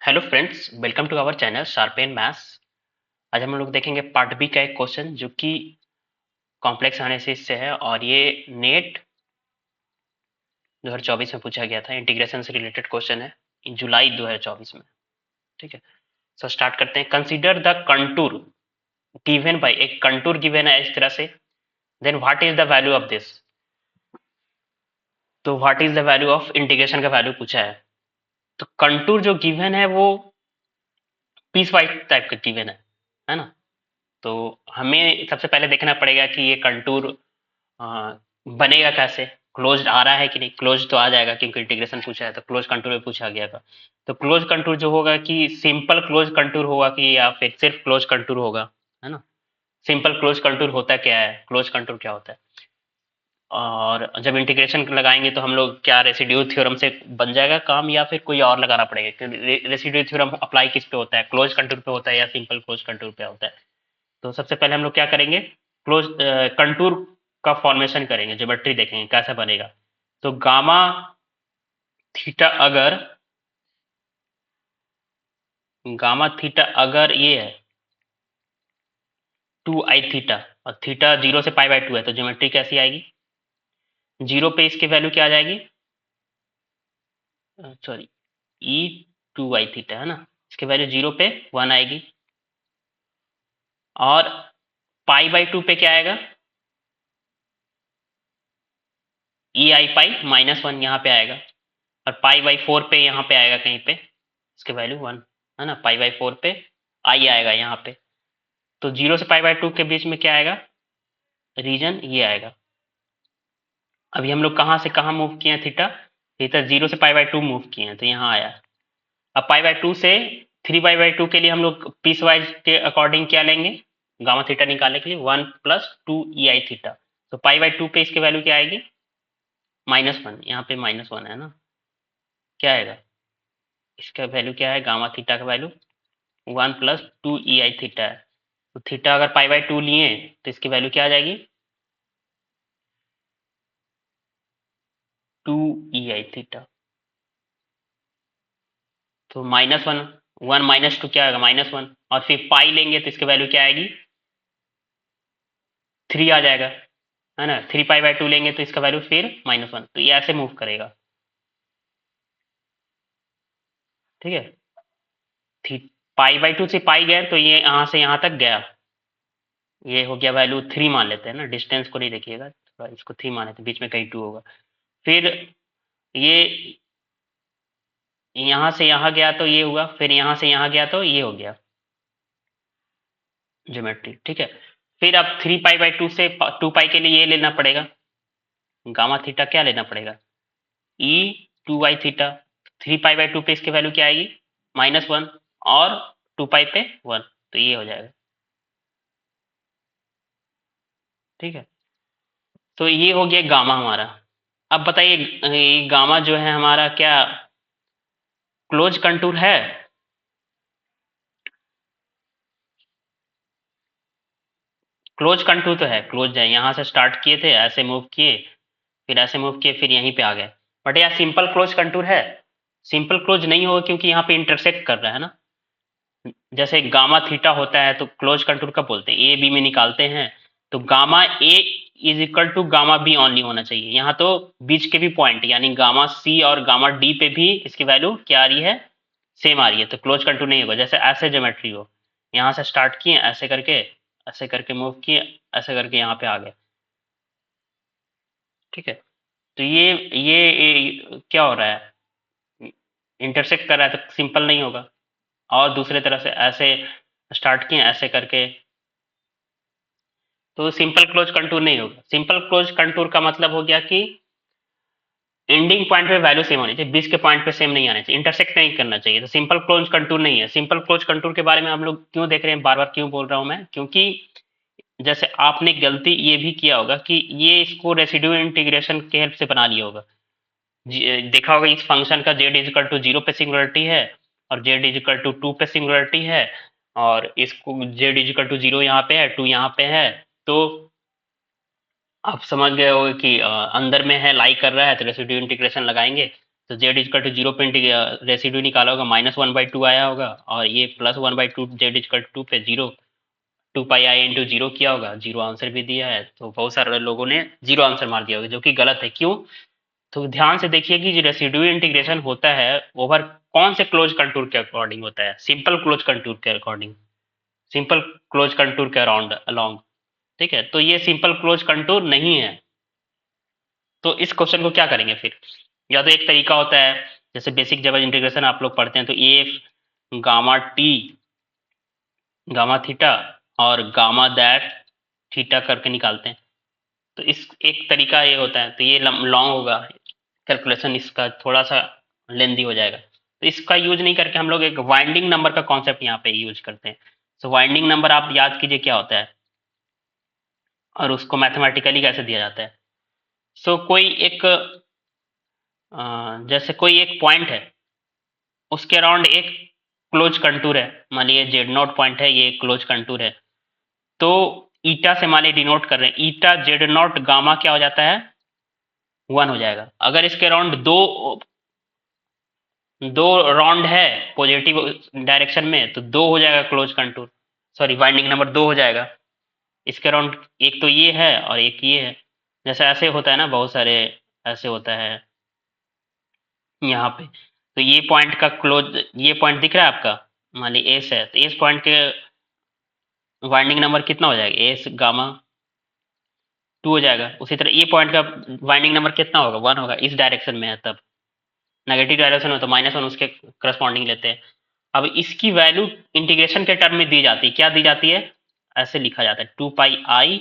Hello friends, welcome to our channel sharpen maths. आज हम लोग देखेंगे पार्ट बी का एक क्वेश्चन जो कि कॉम्प्लेक्स एनालिसिस से है और ये नेट 2024 में पूछा गया था। इंटीग्रेशन से रिलेटेड क्वेश्चन है जुलाई 2024 में। ठीक है, सो स्टार्ट करते हैं। Consider the contour given by, एक कंटूर गिवन है इस तरह से, then what is the value of this. तो what is the value of integration का वैल्यू पूछा है। तो कंटूर जो गिवन है वो पीस वाइज टाइप का गिवन है ना। तो हमें सबसे पहले देखना पड़ेगा कि ये कंटूर बनेगा कैसे, क्लोज्ड आ रहा है कि नहीं। क्लोज तो आ जाएगा क्योंकि इंटीग्रेशन पूछा है, तो क्लोज कंटूर में पूछा गया था। तो क्लोज कंटूर जो होगा कि सिंपल क्लोज कंटूर होगा कि या फिर सिर्फ क्लोज कंटूर होगा, है ना। सिंपल क्लोज कंटूर होता क्या है, क्लोज कंटूर क्या होता है। और जब इंटीग्रेशन लगाएंगे तो हम लोग क्या रेसिड्यू थ्योरम से बन जाएगा काम या फिर कोई और लगाना पड़ेगा, क्योंकि रेसिड्यू थ्योरम अप्लाई किस पे होता है, क्लोज कंटूर पे होता है या सिंपल क्लोज कंटूर पे होता है। तो सबसे पहले हम लोग क्या करेंगे, क्लोज कंटूर का फॉर्मेशन करेंगे, ज्योमेट्री देखेंगे कैसा बनेगा। तो गामा थीटा अगर, गामा थीटा अगर ये है 2 i थीटा और थीटा 0 से π/2 है, तो ज्योमेट्री कैसी आएगी। 0 पे इसकी वैल्यू क्या आ जाएगी, सॉरी e 2 i थीटा है ना, इसकी वैल्यू 0 पे 1 आएगी। और π/2 पे क्या आएगा, e i π-1 यहाँ पे आएगा। और π/4 पे यहाँ पे आएगा कहीं पे, इसके वैल्यू 1 है ना। π/4 पे i आएगा यहाँ पे। तो 0 से π/2 के बीच में क्या आएगा, रीजन ये आएगा। अभी हम लोग कहाँ से कहाँ मूव किए हैं, थीटा थीटा 0 से π/2 मूव किए हैं तो यहाँ आया। अब π/2 से 3π/2 के लिए हम लोग पीस वाइज के अकॉर्डिंग क्या लेंगे, गामा थीटा निकालने के लिए 1 + 2 ei थीटा। तो π/2 पे इसकी वैल्यू क्या आएगी, -1। यहाँ पे -1 है ना, क्या आएगा, इसका वैल्यू क्या है, गामा थीटा का वैल्यू 1 + 2 ei थीटा है। तो थीटा अगर π/2 लिए तो इसकी वैल्यू क्या आ जाएगी, 2 ei थीटा। तो -1, 1 - 2 क्या आएगा, -1। और फिर पाई लेंगे तो इसकी वैल्यू क्या आएगी, 3 आ जाएगा, है ना। 3π/2 लेंगे तो इसका वैल्यू फिर -1। तो ये ऐसे मूव करेगा, ठीक है। π/2 से पाई गया तो ये यहाँ से यहाँ तक गया, ये हो गया वैल्यू 3 मान लेते हैं ना, डिस्टेंस को नहीं देखिएगा, थोड़ा इसको 3 मान लेते हैं, बीच में कहीं 2 होगा। फिर ये यहाँ से यहाँ गया तो ये हुआ, फिर यहाँ से यहाँ गया तो ये हो गया ज्योमेट्री, ठीक है। फिर अब 3π/2 से 2π के लिए ये लेना पड़ेगा, गामा थीटा क्या लेना पड़ेगा, e 2i थीटा। 3π/2 पे इसकी वैल्यू क्या आएगी, -1 और 2π पे 1, तो ये हो जाएगा, ठीक है। तो ये हो गया गामा हमारा। अब बताइए ये गामा जो है हमारा क्या क्लोज कंटूर है, क्लोज कंटूर तो है, क्लोज है। यहाँ से स्टार्ट किए थे, ऐसे मूव किए, फिर ऐसे मूव किए, फिर यहीं पे आ गए। बट यार सिंपल क्लोज कंटूर है, सिंपल क्लोज नहीं होगा क्योंकि यहाँ पे इंटरसेक्ट कर रहा है ना। जैसे गामा थीटा होता है तो क्लोज कंटूर कब बोलते हैं, ए बी में निकालते हैं। तो gamma A is equal to gamma B only होना चाहिए। यहाँ तो बीच के भी पॉइंट यानी गामा सी और गामा डी पे भी इसकी वैल्यू क्या आ रही है, सेम आ रही है, तो क्लोज कंटूर नहीं होगा। जैसे ऐसे ज्योमेट्री हो, यहाँ से स्टार्ट किए, ऐसे करके मूव किए, ऐसे करके यहाँ पे आ गए, ठीक है। तो ये क्या हो रहा है, इंटरसेक्ट कर रहा है, तो सिंपल नहीं होगा। और दूसरे तरह से ऐसे स्टार्ट किए, ऐसे करके, तो सिंपल क्लोज कंटूर नहीं होगा। सिंपल क्लोज कंटूर का मतलब हो गया कि एंडिंग पॉइंट पे वैल्यू सेम होनी चाहिए, बीच के पॉइंट पे सेम नहीं आना चाहिए, इंटरसेक्ट नहीं करना चाहिए। तो सिंपल क्लोज कंटूर नहीं है। सिंपल क्लोज कंटूर के बारे में हम लोग क्यों देख रहे हैं, बार बार क्यों बोल रहा हूं मैं, क्योंकि जैसे आपने गलती ये भी किया होगा कि ये इसको रेसिड्यू इंटीग्रेशन के हेल्प से बना लिया होगा। देखा होगा इस फंक्शन का z इजिकल टू 0 पे सिंगुलरिटी है और z इजिकल टू 2 पे सिंगुलरिटी है, और इसको z इजिकल टू 0 यहाँ पे है, 2 यहाँ पे है। तो आप समझ गए होगे कि अंदर में है, लाई कर रहा है, तो रेसिड्यू इंटीग्रेशन लगाएंगे तो जेड इजकल टू जीरो पे रेसिड्यू निकाला होगा, -1/2 आया होगा, और ये +1/2 जेड इजकल टू पे जीरो 2πi इंटू जीरो किया होगा, जीरो आंसर भी दिया है। तो बहुत सारे लोगों ने जीरो आंसर मार दिया होगा, जो कि गलत है। क्यों? तो ध्यान से देखिए कि जो रेसिड्यू इंटीग्रेशन होता है ओवर कौन से क्लोज कंटूर के अकॉर्डिंग होता है? सिंपल क्लोज कंटूर के अकॉर्डिंग, सिंपल क्लोज कंटूर के अराउंड अलोंग। ठीक है, तो ये सिंपल क्लोज कंटूर नहीं है। तो इस क्वेश्चन को क्या करेंगे फिर? या तो एक तरीका होता है, जैसे बेसिक जब इंटीग्रेशन आप लोग पढ़ते हैं तो ए गामा टी गामा थीटा और गामा दैट थीटा करके निकालते हैं। तो इस एक तरीका ये होता है, तो ये लॉन्ग होगा कैलकुलेशन, इसका थोड़ा सा लेंदी हो जाएगा। तो इसका यूज नहीं करके हम लोग एक वाइंडिंग नंबर का कॉन्सेप्ट यहाँ पे यूज करते हैं। सो वाइंडिंग नंबर आप याद कीजिए क्या होता है और उसको मैथमेटिकली कैसे दिया जाता है। सो कोई एक जैसे कोई एक पॉइंट है, उसके अराउंड एक क्लोज कंटूर है, मान लीजिए जेड नॉट पॉइंट है, ये क्लोज कंटूर है। तो ईटा से मान लीजिए डिनोट कर रहे हैं, ईटा जेड नॉट गामा क्या हो जाता है? 1 हो जाएगा। अगर इसके अराउंड दो राउंड है पॉजिटिव डायरेक्शन में, तो 2 हो जाएगा close contour, sorry winding number 2 हो जाएगा। इसके अराउंड एक तो ये है और एक ये है। जैसे ऐसे होता है ना, बहुत सारे ऐसे होता है यहाँ पे। तो ये पॉइंट का क्लोज, ये पॉइंट दिख रहा है आपका, मान ली एस है, तो एस पॉइंट के वाइंडिंग नंबर कितना हो जाएगा? एस गामा 2 हो जाएगा। उसी तरह ये पॉइंट का वाइंडिंग नंबर कितना होगा? 1 होगा, इस डायरेक्शन में है। तब नेगेटिव डायरेक्शन हो तो -1 उसके करस्पॉन्डिंग लेते हैं। अब इसकी वैल्यू इंटीग्रेशन के टर्म में दी जाती है। क्या दी जाती है? ऐसे लिखा जाता है 2πi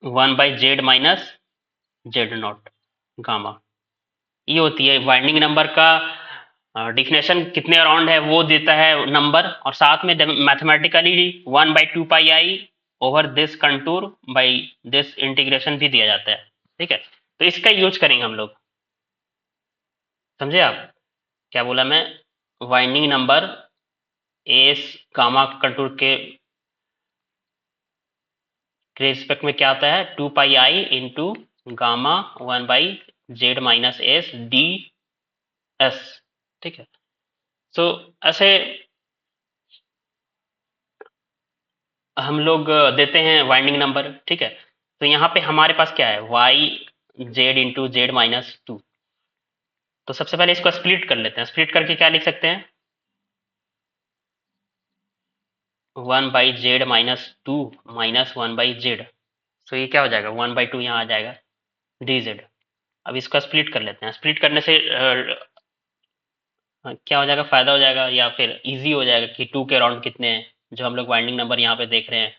1/z minus Z not gamma. ये होती है वाइंडिंग नंबर का डिफिनेशन, कितने अराउंड है वो देता है नंबर, और साथ में mathematically 1/2πi over this contour by this integration भी दिया जाता है। ठीक है, तो इसका यूज करेंगे हम लोग। समझे आप क्या बोला मैं? Winding number S gamma contour के रिस्पेक्ट में क्या आता है? 2πi into gamma 1/z minus S D S. ठीक है, सो ऐसे हम लोग देते हैं वाइंडिंग नंबर। ठीक है, तो यहाँ पे हमारे पास क्या है? y z into Z minus 2। तो सबसे पहले इसको स्प्लिट कर लेते हैं। स्प्लिट करके क्या लिख सकते हैं? 1/z minus 2 minus 1/z। सो ये क्या हो जाएगा? 1/2 यहाँ आ जाएगा dz। अब इसको स्प्लिट कर लेते हैं। स्प्लिट करने से क्या हो जाएगा? फायदा हो जाएगा या फिर इजी हो जाएगा कि 2 के अराउंड कितने हैं, जो हम लोग वाइंडिंग नंबर यहाँ पे देख रहे हैं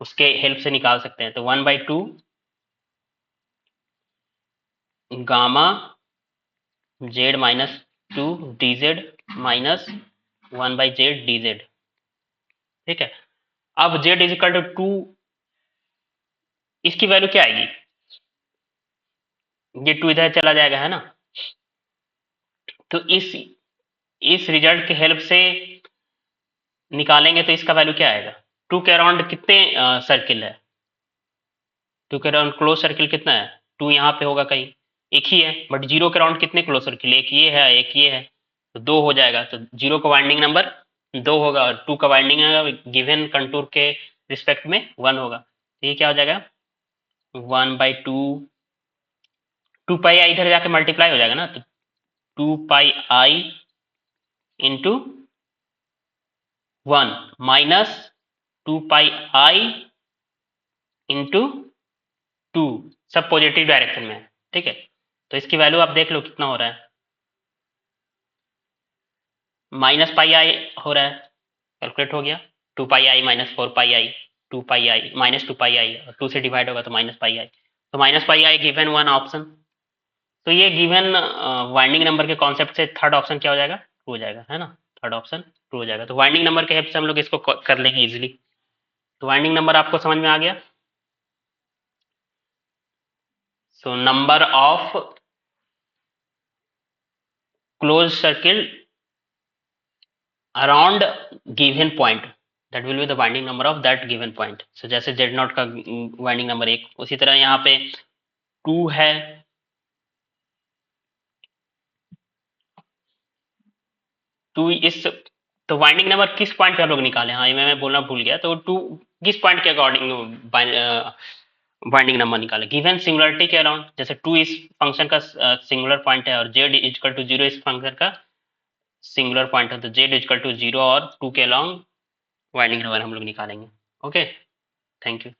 उसके हेल्प से निकाल सकते हैं। तो 1/2 gamma Z minus 2 dz minus 1/z dz। ठीक है, अब z इज इक्वल टू 2, इसकी वैल्यू क्या आएगी? ये 2 इधर चला जाएगा, है ना? तो इस रिजल्ट की हेल्प से निकालेंगे तो इसका वैल्यू क्या आएगा? 2 के अराउंड कितने सर्किल है? 2 के अराउंड क्लोज सर्किल कितना है? 2 यहाँ पे होगा कहीं, एक ही है। बट 0 के अराउंड कितने क्लोज सर्किल? एक ये है, एक ये है, तो 2 हो जाएगा। तो 0 का वाइंडिंग नंबर 2 होगा और 2 का वाइंडिंग गिवन कंटूर के रिस्पेक्ट में 1 होगा। तो ये क्या हो जाएगा? 1/2, 2πi इधर जाके मल्टीप्लाई हो जाएगा ना, तो 2πi into 1 minus 2πi into 2, सब पॉजिटिव डायरेक्शन में है। ठीक है, तो इसकी वैल्यू आप देख लो कितना हो रहा है, -πi हो रहा है। कैलकुलेट हो गया, 2πi minus 4πi, 2πi minus 2πi, 2 से डिवाइड होगा तो -πi। तो -πi गिवन वन ऑप्शन। तो ये गिवन वाइंडिंग नंबर के कॉन्सेप्ट से थर्ड ऑप्शन क्या हो जाएगा? ट्रू हो जाएगा, है ना? थर्ड ऑप्शन ट्रू हो जाएगा। तो वाइंडिंग नंबर के हेल्प से हम लोग इसको कर लेंगे इजिली। तो वाइंडिंग नंबर आपको समझ में आ गया। So number of close circle around given point, that will be the winding number of that given point. So जैसे जेड नॉट का वाइंडिंग नंबर 1, उसी तरह यहाँ पे 2 है, टू इस तो वाइंडिंग नंबर किस पॉइंट पे हम लोग निकाले, हाँ ये मैं बोलना भूल गया, तो टू किस पॉइंट के अकॉर्डिंग वाइंडिंग नंबर निकाले, गिवन सिंगुलरिटी के अराउंड, जैसे टू इस फंक्शन का सिंगुलर पॉइंट है और जेड इक्वल टू जीरो इस फंक्शन का सिंगुलर पॉइंट है, तो जेड इक्वल टू जीरो और टू के अलॉन्ग वाइंडिंग नंबर हम लोग निकालेंगे। Okay, thank you.